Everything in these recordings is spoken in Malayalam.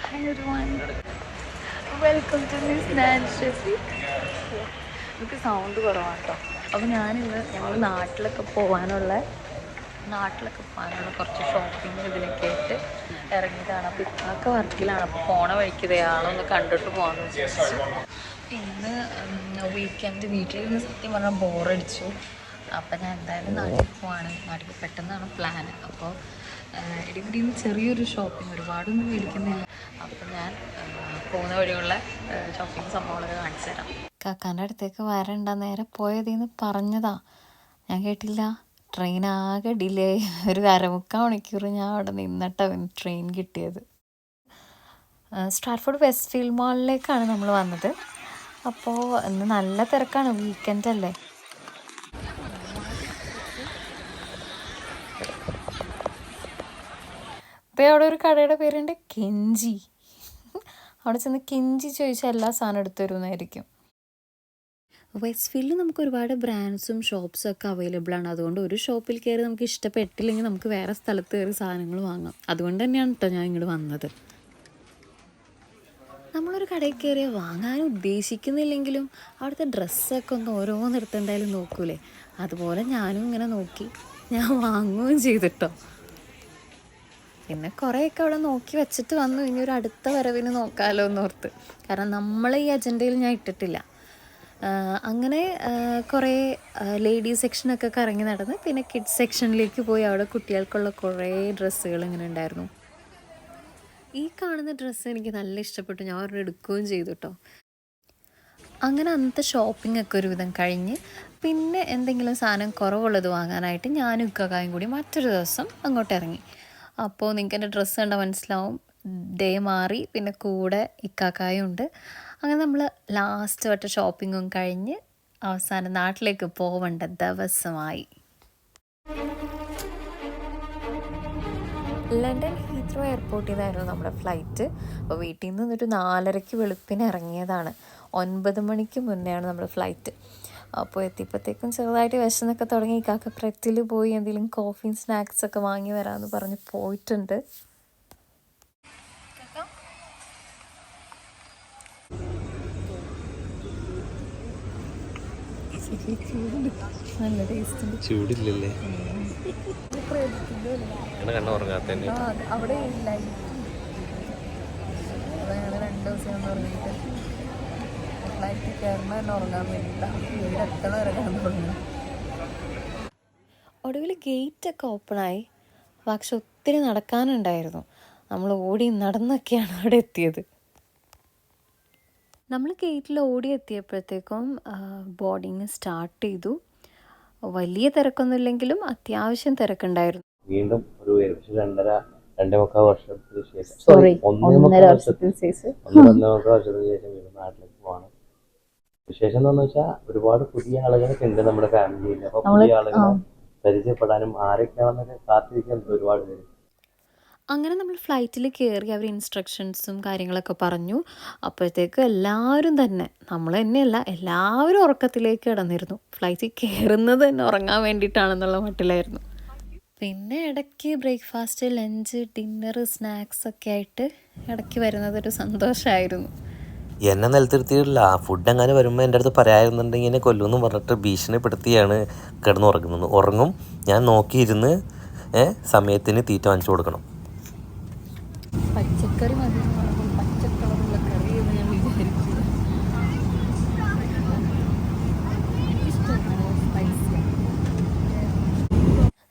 Hi everyone, welcome to Miss Nancy. എനിക്ക് സൗണ്ട് കുറവാണ് കേട്ടോ. അപ്പോൾ ഞങ്ങൾ നാട്ടിലൊക്കെ പോകാനുള്ള കുറച്ച് ഷോപ്പിംഗ് ഇതിനൊക്കെ ആയിട്ട് ഇറങ്ങിയതാണ്. അപ്പോൾ ഇപ്പൊക്കെ വർക്കിലാണ്. അപ്പോൾ പോണ വഴിക്ക് ഇതയാളൊന്ന് കണ്ടിട്ട് പോകാമെന്ന് വിചാരിച്ചു. ഇന്ന് വീക്കെൻഡ് വീട്ടിലിരുന്ന് സത്യം പറഞ്ഞാൽ ബോറടിച്ചു. അപ്പോൾ ഞാൻ എന്തായാലും നാട്ടിൽ പെട്ടെന്നാണ് പ്ലാൻ. അപ്പോൾ ഇടിപിടിയിൽ ചെറിയൊരു ഷോപ്പിംഗ്, ഒരുപാടൊന്നും മേടിക്കുന്നില്ല. അപ്പോൾ ഞാൻ പോകുന്ന വഴിയുള്ള ഷോപ്പിംഗ് സംഭവങ്ങളൊക്കെ കാണിച്ചു തരാം. കാക്കാൻ്റെ അടുത്തേക്ക് വരണ്ട, നേരെ പോയതെന്ന് പറഞ്ഞതാ, ഞാൻ കേട്ടില്ല. ട്രെയിൻ ആകെ ഡിലേ, ഒരു 1/4 മണിക്കൂർ ഞാൻ അവിടെ നിന്നിട്ടാണ് ട്രെയിൻ കിട്ടിയത്. സ്ട്രാറ്റ്ഫോർഡ് വെസ്റ്റ് ഫീൽഡ് മാളിലേക്കാണ് നമ്മൾ വന്നത്. അപ്പോൾ ഇന്ന് നല്ല തിരക്കാണ്, വീക്കെൻഡ് അല്ലേ. ഇപ്പോൾ അവിടെ ഒരു കടയുടെ പേരുണ്ട് കെഞ്ചി. അവിടെ ചെന്ന് കെഞ്ചി ചോദിച്ചാൽ എല്ലാ സാധനം എടുത്തു തരുന്നതായിരിക്കും. വെസ്റ്റ് ഫീൽഡിൽ നമുക്ക് ഒരുപാട് ബ്രാൻഡ്സും ഷോപ്സും ഒക്കെ അവൈലബിൾ ആണ്. അതുകൊണ്ട് ഒരു ഷോപ്പിൽ കയറി നമുക്ക് ഇഷ്ടപ്പെട്ടില്ലെങ്കിൽ നമുക്ക് വേറെ സ്ഥലത്ത് കയറി സാധനങ്ങൾ വാങ്ങാം. അതുകൊണ്ട് തന്നെയാണ് കേട്ടോ ഞാൻ ഇങ്ങോട്ട് വന്നത്. നമ്മളൊരു കടയിൽ കയറിയാൽ വാങ്ങാൻ ഉദ്ദേശിക്കുന്നില്ലെങ്കിലും അവിടുത്തെ ഡ്രസ്സൊക്കെ ഒന്ന് ഓരോന്നെടുത്ത് എന്തായാലും നോക്കൂലേ, അതുപോലെ ഞാനും ഇങ്ങനെ നോക്കി, ഞാൻ വാങ്ങുകയും ചെയ്തിട്ടോ. പിന്നെ കുറേയൊക്കെ അവിടെ നോക്കി വെച്ചിട്ട് വന്നു. ഇനി ഒരു അടുത്ത വരവിന് നോക്കാമല്ലോ എന്നോർത്ത്. കാരണം നമ്മളെ ഈ അജണ്ടയിൽ ഞാൻ ഇട്ടിട്ടില്ല. അങ്ങനെ കുറേ ലേഡീസ് സെക്ഷനൊക്കെ കറങ്ങി നടന്ന് പിന്നെ കിഡ്സ് സെക്ഷനിലേക്ക് പോയി. അവിടെ കുട്ടികൾക്കുള്ള കുറേ ഡ്രസ്സുകൾ ഇങ്ങനെ ഉണ്ടായിരുന്നു. ഈ കാണുന്ന ഡ്രസ്സ് എനിക്ക് നല്ല ഇഷ്ടപ്പെട്ടു, ഞാൻ ഒരെണ്ണം എടുക്കുകയും ചെയ്തു കേട്ടോ. അങ്ങനെ അന്നത്തെ ഷോപ്പിംഗ് ഒക്കെ ഒരുവിധം കഴിഞ്ഞ് പിന്നെ എന്തെങ്കിലും സാധനം കുറവുള്ളത് വാങ്ങാനായിട്ട് ഞാനും ഇക്കായും കൂടി മറ്റൊരു ദിവസം അങ്ങോട്ട് ഇറങ്ങി. അപ്പോൾ നിങ്ങൾക്ക് എൻ്റെ ഡ്രസ്സ് കണ്ടാൽ മനസ്സിലാവും, ഡേ മാറി. പിന്നെ കൂടെ ഇക്കാക്കായും ഉണ്ട്. അങ്ങനെ നമ്മൾ ലാസ്റ്റ് വട്ട ഷോപ്പിങ്ങും കഴിഞ്ഞ് അവസാനം നാട്ടിലേക്ക് പോവേണ്ട ദിവസമായി. ലണ്ടൻ ഹീത്രോ എയർപോർട്ടിൽ നിന്നായിരുന്നു നമ്മുടെ ഫ്ലൈറ്റ്. അപ്പോൾ വീട്ടിൽ നിന്നൊരു 4:30 വെളുപ്പിന് ഇറങ്ങിയതാണ്. 9 മണിക്ക് മുന്നെയാണ് നമ്മുടെ ഫ്ലൈറ്റ്. അപ്പോൾ എത്തിയപ്പോഴത്തേക്കും ചെറുതായിട്ട് വിശന്നൊക്കെ തുടങ്ങി. കാക്ക പ്രറ്റിൽ പോയി എന്തെങ്കിലും കോഫിയും സ്നാക്സൊക്കെ വാങ്ങി വരാമെന്ന് പറഞ്ഞ് പോയിട്ടുണ്ട്. നല്ല ടേസ്റ്റ് ഉണ്ട്. ചൂടില്ലല്ലേ? അവിടെ ഇല്ല. ഞങ്ങൾ 2 ദിവസം ഒന്ന് ഉറങ്ങിയിട്ട് ഫ്ലൈറ്റിൽ കയറുമ്പോൾ തന്നെ ഉറങ്ങാൻ വേണ്ടിയിട്ടാണ്, ഇവിടെ എത്തണ വരെ കിടന്നുറങ്ങി. ഒടുവിൽ ഗേറ്റൊക്കെ ഓപ്പണായി, പക്ഷെ ഒത്തിരി നടക്കാനുണ്ടായിരുന്നു. നമ്മൾ ഓടി നടന്നൊക്കെയാണ് അവിടെ എത്തിയത്. നമ്മൾ ഗേറ്റിൽ ഓടി എത്തിയപ്പോഴത്തേക്കും ബോർഡിങ് സ്റ്റാർട്ട് ചെയ്തു. വലിയ തിരക്കൊന്നും ഇല്ലെങ്കിലും അത്യാവശ്യം തിരക്കുണ്ടായിരുന്നു. വീണ്ടും ഒരു 2.25 വർഷത്തിന് ശേഷം, 1.5 വർഷത്തിന് ശേഷം വീണ്ടും നാട്ടിലേക്ക് പോകണം. വിശേഷം എന്താണെന്ന് വെച്ചാൽ ഒരുപാട് പുതിയ ആളുകളൊക്കെ ഉണ്ട് നമ്മുടെ ഫാമിലിയിൽ. അപ്പൊ പുതിയ ആളുകളെ പരിചയപ്പെടാനും ആരൊക്കെയാണെന്നൊക്കെ കാത്തിരിക്കാൻ ഒരുപാട് പേര്. അങ്ങനെ നമ്മൾ ഫ്ലൈറ്റിൽ കയറി അവർ ഇൻസ്ട്രക്ഷൻസും കാര്യങ്ങളൊക്കെ പറഞ്ഞു. അപ്പോഴത്തേക്ക് എല്ലാവരും തന്നെ, നമ്മൾ തന്നെയല്ല, എല്ലാവരും ഉറക്കത്തിലേക്ക് കിടന്നിരുന്നു. ഫ്ലൈറ്റിൽ കയറുന്നത് തന്നെ ഉറങ്ങാൻ വേണ്ടിയിട്ടാണെന്നുള്ള മട്ടിലായിരുന്നു. പിന്നെ ഇടയ്ക്ക് ബ്രേക്ക്ഫാസ്റ്റ്, ലഞ്ച്, ഡിന്നർ, സ്നാക്സ് ഒക്കെ ആയിട്ട് ഇടയ്ക്ക് വരുന്നതൊരു സന്തോഷമായിരുന്നു. എന്നെ നിലത്തിരുത്തിയിട്ടില്ല. ഫുഡ് എങ്ങനെ വരുമ്പോൾ എൻ്റെ അടുത്ത് പറയാമെന്നുണ്ടെങ്കിൽ എന്നെ കൊല്ലുമെന്ന് പറഞ്ഞിട്ട് ഭീഷണിപ്പെടുത്തിയാണ് ഉറങ്ങും. ഞാൻ നോക്കിയിരുന്ന് സമയത്തിന് തീറ്റ വാങ്ങിച്ചു കൊടുക്കണം. പച്ചക്കറി മതി, പച്ചക്കളറുള്ള കറി എന്ന് ഞാൻ വിചാരിച്ചു.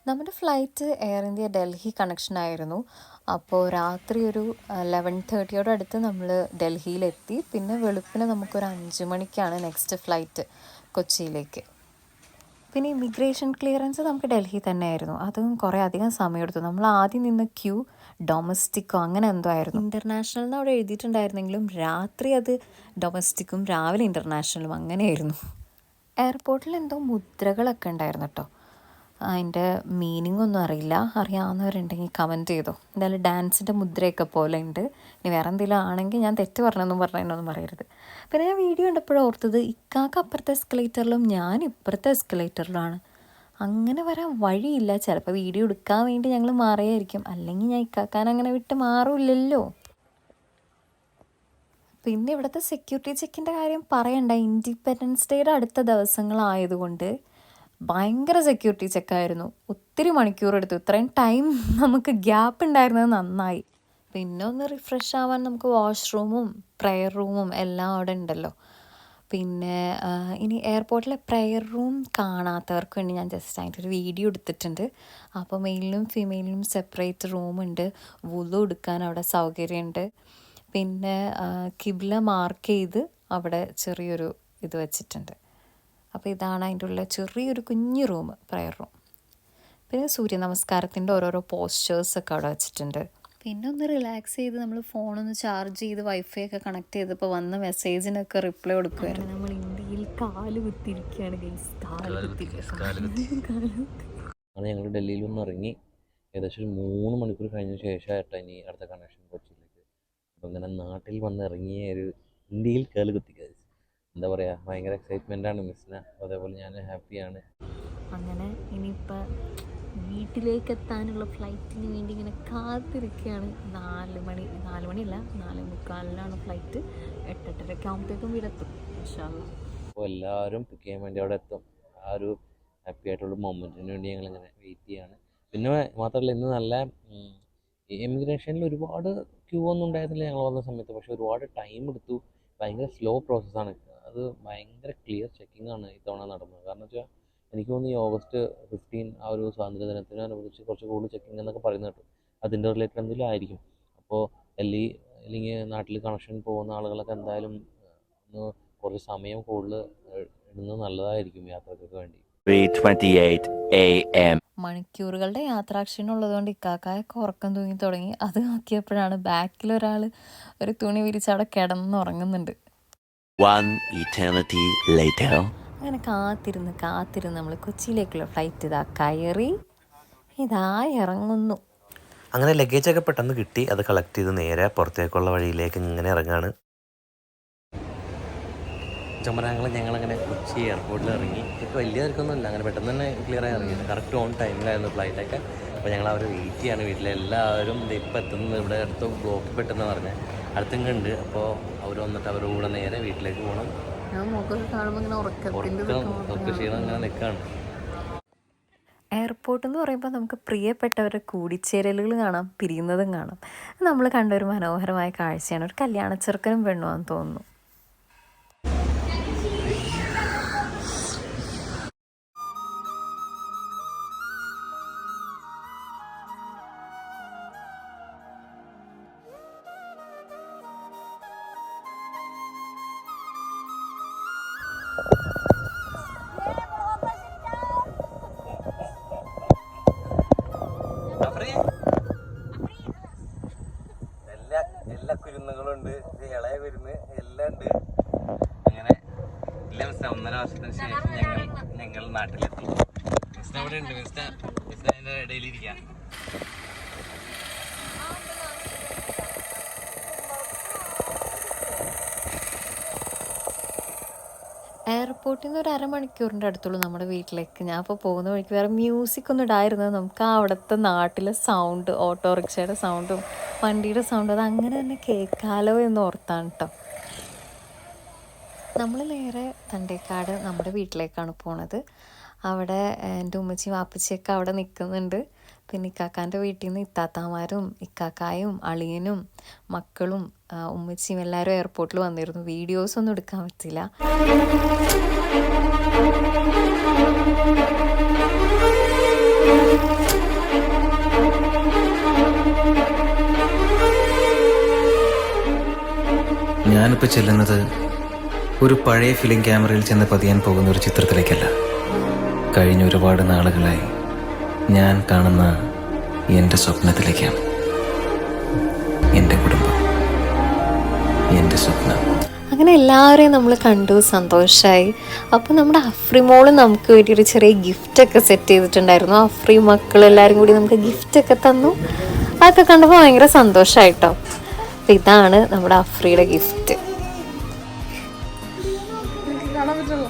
നമ്മുടെ flight air India Delhi connection ആയിരുന്നു. അപ്പോൾ രാത്രി ഒരു 11:30 അടുത്ത് നമ്മൾ ഡൽഹിയിലെത്തി. പിന്നെ വെളുപ്പിന് നമുക്കൊരു 5 മണിക്കാണ് നെക്സ്റ്റ് ഫ്ലൈറ്റ് കൊച്ചിയിലേക്ക്. പിന്നെ ഇമിഗ്രേഷൻ ക്ലിയറൻസ് നമുക്ക് ഡൽഹി തന്നെ ആയിരുന്നു. അതും കുറേ അധികം സമയമെടുത്തു. നമ്മൾ ആദ്യം നിന്ന് ക്യൂ ഡൊമസ്റ്റിക്കോ അങ്ങനെ എന്തോ ആയിരുന്നു. ഇൻ്റർനാഷണൽ എന്ന് അവിടെ എഴുതിയിട്ടുണ്ടായിരുന്നെങ്കിലും രാത്രി അത് ഡൊമസ്റ്റിക്കും രാവിലെ ഇൻ്റർനാഷണലും അങ്ങനെയായിരുന്നു. എയർപോർട്ടിൽ എന്തോ മുദ്രകളൊക്കെ ഉണ്ടായിരുന്നു കേട്ടോ. അതിൻ്റെ മീനിങ് ഒന്നും അറിയില്ല, അറിയാവുന്നവരുണ്ടെങ്കിൽ കമൻറ്റ് ചെയ്തോ. എന്തായാലും ഡാൻസിൻ്റെ മുദ്രയൊക്കെ പോലെ ഉണ്ട്. ഇനി വേറെ എന്തെങ്കിലും ആണെങ്കിൽ ഞാൻ തെറ്റ് പറഞ്ഞൊന്നും പറയരുത്. പിന്നെ ഞാൻ വീഡിയോ കണ്ടപ്പോഴും ഓർത്തത്, ഇക്കാക്ക അപ്പുറത്തെ എസ്കലേറ്ററിലും ഞാൻ ഇപ്പുറത്തെ എസ്കലേറ്ററിലാണ്. അങ്ങനെ വരാൻ വഴിയില്ല. ചിലപ്പോൾ വീഡിയോ എടുക്കാൻ വേണ്ടി ഞങ്ങൾ മാറിയായിരിക്കും, അല്ലെങ്കിൽ ഞാൻ ഇക്കാക്കാൻ അങ്ങനെ വിട്ട് മാറില്ലല്ലോ. പിന്നെ ഇവിടുത്തെ സെക്യൂരിറ്റി ചെക്കിൻ്റെ കാര്യം പറയണ്ട. ഇൻഡിപെൻഡൻസ് ഡേയുടെ അടുത്ത ദിവസങ്ങളായതുകൊണ്ട് ഭയങ്കര സെക്യൂരിറ്റി ചെക്കായിരുന്നു. ഒത്തിരി മണിക്കൂർ എടുത്തു. ഇത്രയും ടൈം നമുക്ക് ഗ്യാപ്പ് ഉണ്ടായിരുന്നത് നന്നായി. പിന്നെ ഒന്ന് റിഫ്രഷ് ആവാൻ നമുക്ക് വാഷ്റൂമും പ്രെയർ റൂമും എല്ലാം അവിടെ ഉണ്ടല്ലോ. പിന്നെ ഇനി എയർപോർട്ടിലെ പ്രെയർ റൂം കാണാത്തവർക്ക് വേണ്ടി ഞാൻ ജസ്റ്റ് അതിൻ്റെ ഒരു വീഡിയോ എടുത്തിട്ടുണ്ട്. അപ്പോൾ മെയിലിനും ഫീമെയിലിനും സെപ്പറേറ്റ് റൂമുണ്ട്. വുളു എടുക്കാൻ അവിടെ സൗകര്യമുണ്ട്. പിന്നെ കിബ്ല മാർക്ക് ചെയ്ത് അവിടെ ചെറിയൊരു ഇത് വെച്ചിട്ടുണ്ട്. അപ്പോൾ ഇതാണ് അതിൻ്റെ ഉള്ള ചെറിയൊരു കുഞ്ഞു റൂം, പ്രെയർ റൂം. പിന്നെ സൂര്യ നമസ്കാരത്തിൻ്റെ ഓരോരോ പോസ്റ്റേഴ്സൊക്കെ അവിടെ വെച്ചിട്ടുണ്ട്. പിന്നെ ഒന്ന് റിലാക്സ് ചെയ്ത് നമ്മൾ ഫോണൊന്ന് ചാർജ് ചെയ്ത് വൈഫൈ ഒക്കെ കണക്ട് ചെയ്തപ്പോൾ വന്ന മെസ്സേജിനൊക്കെ റിപ്ലൈ കൊടുക്കുമായിരുന്നു. നമ്മൾ ഇന്ത്യയിൽ കാല് കുത്തിയിരിക്കുകയാണ് ഗൈസ്. ഞങ്ങൾ ഡൽഹിയിലൊന്ന് ഇറങ്ങി ഏകദേശം ഒരു 3 മണിക്കൂർ കഴിഞ്ഞ ശേഷമായിട്ടാണ് ഇനി അടുത്ത കണക്ഷൻ കൊച്ചിയിലേക്ക്. അപ്പോൾ ഇങ്ങനെ നാട്ടിൽ വന്ന് ഇറങ്ങിയ ഒരു ഇന്ത്യയിൽ കാല് കുത്തി ഗൈസ്. എന്താ പറയുക, ഭയങ്കര എക്സൈറ്റ്മെൻറ്റാണ് മിസ്സിന്. അതേപോലെ ഞാൻ ഹാപ്പിയാണ്. അങ്ങനെ ഇനിയിപ്പോൾ വീട്ടിലേക്ക് എത്താനുള്ള ഫ്ലൈറ്റിന് വേണ്ടി ഇങ്ങനെ കാത്തിരിക്കുകയാണ്. 4 മണിയല്ല 4:45 ഫ്ലൈറ്റ്. 8:30 ആകുമ്പോഴത്തേക്കും വീടെത്തും ഇൻഷാ അല്ലാഹ്. അപ്പോൾ എല്ലാവരും പിക്ക് ചെയ്യാൻ വേണ്ടി അവിടെ എത്തും. ആ ഒരു ഹാപ്പി ആയിട്ടുള്ള മൊമെൻറ്റിന് വേണ്ടി ഞങ്ങളിങ്ങനെ വെയിറ്റ് ചെയ്യാണ്. പിന്നെ മാത്രമല്ല ഇന്ന് നല്ല എമിഗ്രേഷനിൽ ഒരുപാട് ക്യൂ ഒന്നും ഉണ്ടായിരുന്നില്ല ഞങ്ങൾ വന്ന സമയത്ത്. പക്ഷേ ഒരുപാട് ടൈം എടുത്തു. ഭയങ്കര സ്ലോ പ്രോസസ്സാണ്. അത് ഭയങ്കര ക്ലിയർ ചെക്കിംഗ് ആണ് ഇത്തവണ നടന്നത്. കാരണം വെച്ചാൽ എനിക്ക് തോന്നുന്നു ഈ August 15 ആ ഒരു സ്വാതന്ത്ര്യ ദിനത്തിനനുബന്ധിച്ച് കുറച്ച് കൂടുതൽ ചെക്കിംഗ് എന്നൊക്കെ പറയുന്നത് കേട്ടു. അതിൻ്റെ റിലേറ്റഡ് എന്തെങ്കിലും ആയിരിക്കും. അപ്പോൾ ഡൽഹി അല്ലെങ്കിൽ നാട്ടിൽ കണക്ഷൻ പോകുന്ന ആളുകളൊക്കെ എന്തായാലും ഒന്ന് കുറച്ച് സമയം കൂടുതൽ ഇടുന്നത് നല്ലതായിരിക്കും യാത്രയ്ക്കൊക്കെ വേണ്ടി. 3:28 AM. മണിക്കൂറുകളുടെ യാത്രാക്ഷീണം ഉള്ളതുകൊണ്ട് ഇക്കാക്കായൊക്കെ ഉറക്കം തൂങ്ങി തുടങ്ങി. അത് നോക്കിയപ്പോഴാണ് ബാക്കിൽ ഒരാൾ ഒരു തുണി വിരിച്ച് അവിടെ കിടന്നുറങ്ങുന്നുണ്ട്. 1 eternity later. അങ്ങനെ കാത്തിരുന്ന് നമ്മൾ കൊച്ചിയിലേക്കുള്ള ഫ്ലൈറ്റ് ഇതാ കയറി, ഇതാ ഇറങ്ങുന്നു. അങ്ങനെ ലഗേജൊക്കെ പെട്ടെന്ന് കിട്ടി. അത് കളക്ട് ചെയ്ത് നേരെ പുറത്തേക്കുള്ള വഴിയിലേക്ക് ഇങ്ങനെ ഇറങ്ങാണ്. ഞങ്ങളങ്ങനെ കൊച്ചി എയർപോർട്ടിൽ ഇറങ്ങി. ഇപ്പോൾ വലിയ തിരക്കൊന്നുമില്ല, അങ്ങനെ പെട്ടെന്ന് തന്നെ ക്ലിയറായി ഇറങ്ങിയത്. കറക്റ്റ് ഓൺ ടൈമിലായിരുന്നു ഫ്ലൈറ്റൊക്കെ. അപ്പോൾ ഞങ്ങൾ അവർ വെയിറ്റ് ചെയ്യാണ്. വീട്ടിലെല്ലാവരും ഇപ്പോൾ എത്തുന്നത് ഇവിടെ അടുത്ത് ബ്ലോക്ക് പെട്ടെന്ന് പറഞ്ഞത് അടുത്തെങ്ങുണ്ട്. അപ്പോൾ അവർ വന്നിട്ട് അവരുടെ കൂടെ നേരെ വീട്ടിലേക്ക് പോകണം. ക്ഷീണം ഇങ്ങനെ നിൽക്കുകയാണ്. എയർപോർട്ട് എന്ന് പറയുമ്പോൾ നമുക്ക് പ്രിയപ്പെട്ടവരുടെ കൂടിച്ചേരലുകൾ കാണാം, പിരിയുന്നതും കാണാം. നമ്മൾ കണ്ട ഒരു മനോഹരമായ കാഴ്ചയാണ്. ഒരു കല്യാണ ചെറുക്കനും പെണ്ണുവാന്ന് തോന്നുന്നു. എല്ലാ കുരുന്നുകളുണ്ട്, ഇളയ കുരുന്ന് എല്ലാം ഉണ്ട്. അങ്ങനെ ഇല്ല മിസ്റ്റ 1.5 വർഷത്തിന് ശേഷം ഞങ്ങൾ നാട്ടിലെത്തി. മിസ്റ്റ അവിടെ ഉണ്ട്. മിസ്റ്റ അതിൻ്റെ ഇടയിലിരിക്കാം. എയർപോർട്ടിൽ നിന്ന് ഒരു 1/2 മണിക്കൂറിൻ്റെ അടുത്തുള്ളൂ നമ്മുടെ വീട്ടിലേക്ക്. ഞാൻ അപ്പോൾ പോകുന്ന വഴിക്ക് വേറെ മ്യൂസിക് ഒന്നും ഇടായിരുന്നത്. നമുക്ക് ആ അവിടുത്തെ നാട്ടിലെ സൗണ്ട്, ഓട്ടോറിക്ഷയുടെ സൗണ്ടും വണ്ടിയുടെ സൗണ്ടും അത് അങ്ങനെ തന്നെ കേൾക്കാലോ എന്ന് ഓർത്താണ് കേട്ടോ. നമ്മൾ നേരെ തണ്ടേക്കാട് നമ്മുടെ വീട്ടിലേക്കാണ് പോണത്. അവിടെ എൻ്റെ ഉമ്മച്ചിയും വാപ്പച്ചിയൊക്കെ അവിടെ നിൽക്കുന്നുണ്ട്. പിന്നെ ഇക്കാക്കാൻ്റെ വീട്ടിൽ നിന്ന് ഇത്താത്താമാരും ഇക്കാക്കായും അളിയനും മക്കളും ഉമ്മച്ചിയും എല്ലാവരും എയർപോർട്ടിൽ വന്നിരുന്നു. വീഡിയോസൊന്നും എടുക്കാൻ പറ്റില്ല. ഞാനിപ്പോൾ ചെല്ലുന്നത് ഒരു പഴയ ഫിലിം ക്യാമറയിൽ ചെന്ന് പതിയാൻ പോകുന്ന ഒരു ചിത്രത്തിലേക്കല്ല. കഴിഞ്ഞ ഒരുപാട് നാളുകളായി ഞാൻ കാണുന്ന എൻ്റെ സ്വപ്നത്തിലേക്കാണ്. എൻ്റെ കുടുംബം, എൻ്റെ സ്വപ്നം. അങ്ങനെ എല്ലാവരെയും നമ്മൾ കണ്ടു, സന്തോഷമായി. അപ്പോൾ നമ്മുടെ അഫ്രിമോള് നമുക്ക് വേണ്ടി ഒരു ചെറിയ ഗിഫ്റ്റൊക്കെ സെറ്റ് ചെയ്തിട്ടുണ്ടായിരുന്നു. അഫ്രി മക്കളെല്ലാവരും കൂടി നമുക്ക് ഗിഫ്റ്റൊക്കെ തന്നു. അതൊക്കെ കണ്ടപ്പോൾ ഭയങ്കര സന്തോഷമായിട്ടോ. അപ്പം ഇതാണ് നമ്മുടെ അഫ്രിയുടെ ഗിഫ്റ്റ്. കാണാൻ പറ്റുള്ളൂ.